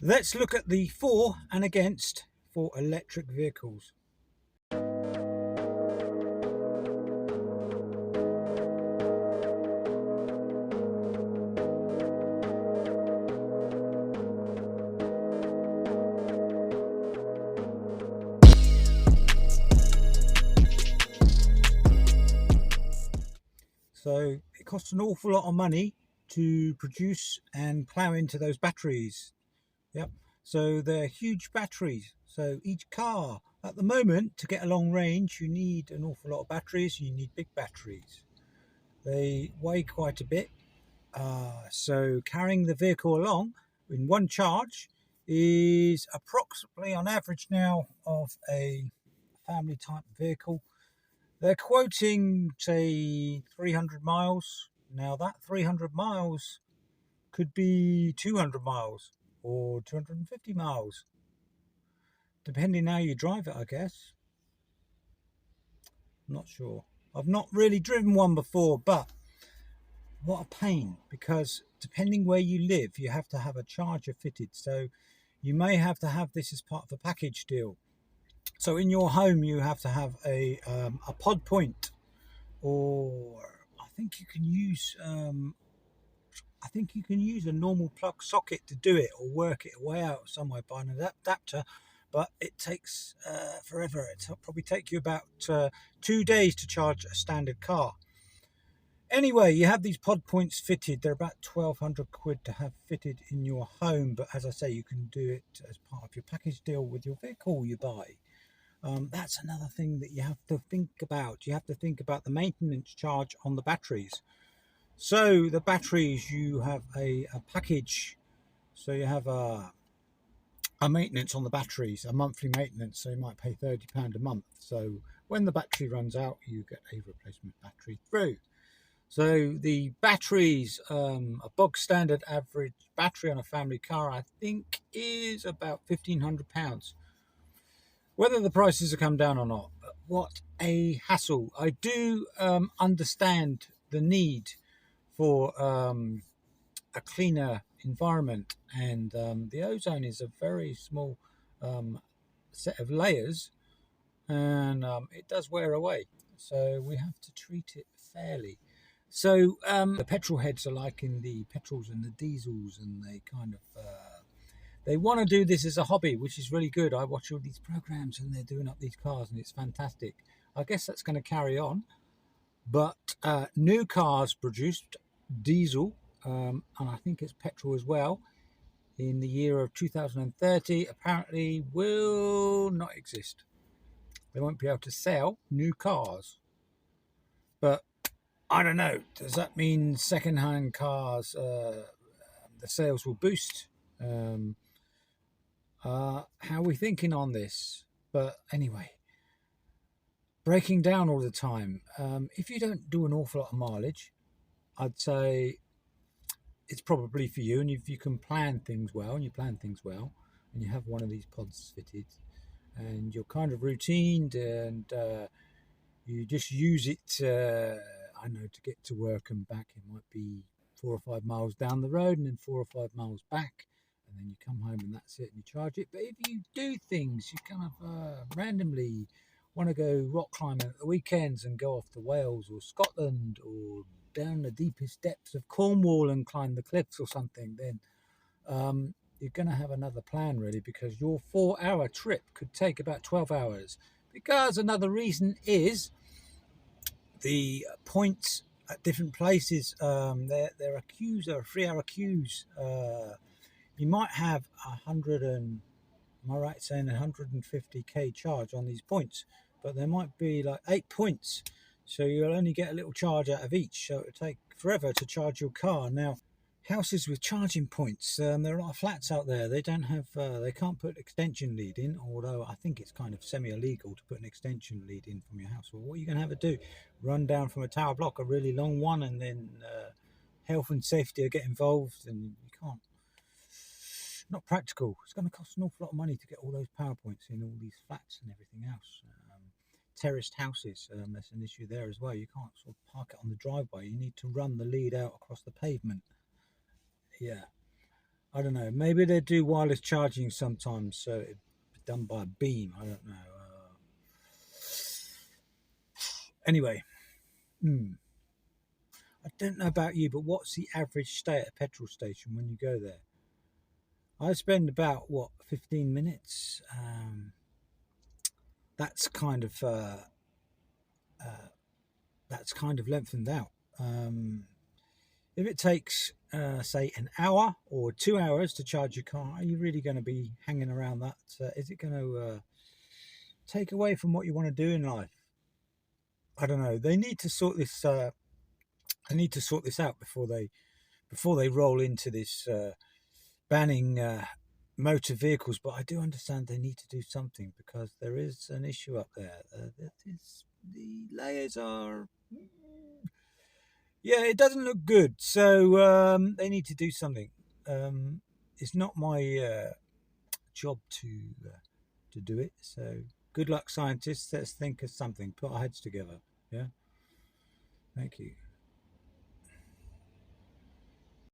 Let's look at the for and against for electric vehicles. So it costs an awful lot of money to produce and plow into those batteries. Yep. So they're huge batteries. So each car at the moment, to get a long range, you need an awful lot of batteries. You need big batteries. They weigh quite a bit. So carrying the vehicle along in one charge is approximately, on average now, of a family type vehicle, they're quoting, say, 300 miles. Now, that 300 miles could be 200 miles or 250 miles, depending how you drive it, I guess. I'm not sure. I've not really driven one before, but what a pain, because depending where you live, you have to have a charger fitted. So you may have to have this as part of a package deal. So in your home, you have to have a pod point, or I think you can use a normal plug socket to do it, or work it way out somewhere by an adapter. But it takes forever. It'll probably take you about 2 days to charge a standard car. Anyway, you have these pod points fitted. They're about 1,200 quid to have fitted in your home. But as I say, you can do it as part of your package deal with your vehicle you buy. That's another thing that you have to think about. You have to think about the maintenance charge on the batteries. So the batteries, you have a package. So you have a maintenance on the batteries, a monthly maintenance. So you might pay £30 a month. So when the battery runs out, you get a replacement battery through. So the batteries, a bog standard average battery on a family car, I think is about £1,500. Whether the prices have come down or not, but what a hassle. I do understand the need for a cleaner environment, and the ozone is a very small set of layers, and it does wear away. So we have to treat it fairly. So the petrol heads are like in the petrols and the diesels, and they kind of they want to do this as a hobby, which is really good. I watch all these programs, and they're doing up these cars, and it's fantastic. I guess that's going to carry on. But new cars produced diesel, and I think it's petrol as well, in the year of 2030 apparently will not exist. They won't be able to sell new cars. But I don't know. Does that mean second-hand cars, the sales will boost? How are we thinking on this? But anyway, breaking down all the time. If you don't do an awful lot of mileage, I'd say it's probably for you. And if you can plan things well, and you have one of these pods fitted, and you're kind of routined, and you just use it, I know, to get to work and back. It might be 4 or 5 miles down the road, and then 4 or 5 miles back, and then you come home and that's it, and you charge it. But if you do things, you kind of randomly want to go rock climbing at the weekends and go off to Wales or Scotland or down the deepest depths of Cornwall and climb the cliffs or something, then you're going to have another plan, really, because your 4-hour trip could take about 12 hours. Because another reason is the points at different places. There are queues, there are 3-hour queues. You might have 100 and, am I right saying 150k charge on these points, but there might be like 8 points, so you'll only get a little charge out of each, so it'll take forever to charge your car. Now, houses with charging points, there are a lot of flats out there. They don't have, they can't put extension lead in, although I think it's kind of semi-illegal to put an extension lead in from your house. Well, what are you going to have to do? Run down from a tower block, a really long one, and then health and safety will get involved, and you can't. Not practical. It's going to cost an awful lot of money to get all those power points in all these flats and everything else. Terraced houses, that's an issue there as well. You can't sort of park it on the driveway. You need to run the lead out across the pavement. Yeah. I don't know. Maybe they do wireless charging sometimes, so it's done by a beam. I don't know. Anyway, I don't know about you, but what's the average stay at a petrol station when you go there? I spend about 15 minutes. That's kind of lengthened out. If it takes, say, an hour or 2 hours to charge your car, are you really going to be hanging around that? Is it going to take away from what you want to do in life? I don't know. They need to sort this. They need to sort this out before they roll into this banning motor vehicles. But I do understand they need to do something because there is an issue up there. The layers are. Yeah, it doesn't look good. So they need to do something. It's not my job to do it. So good luck, scientists. Let's think of something. Put our heads together. Yeah. Thank you.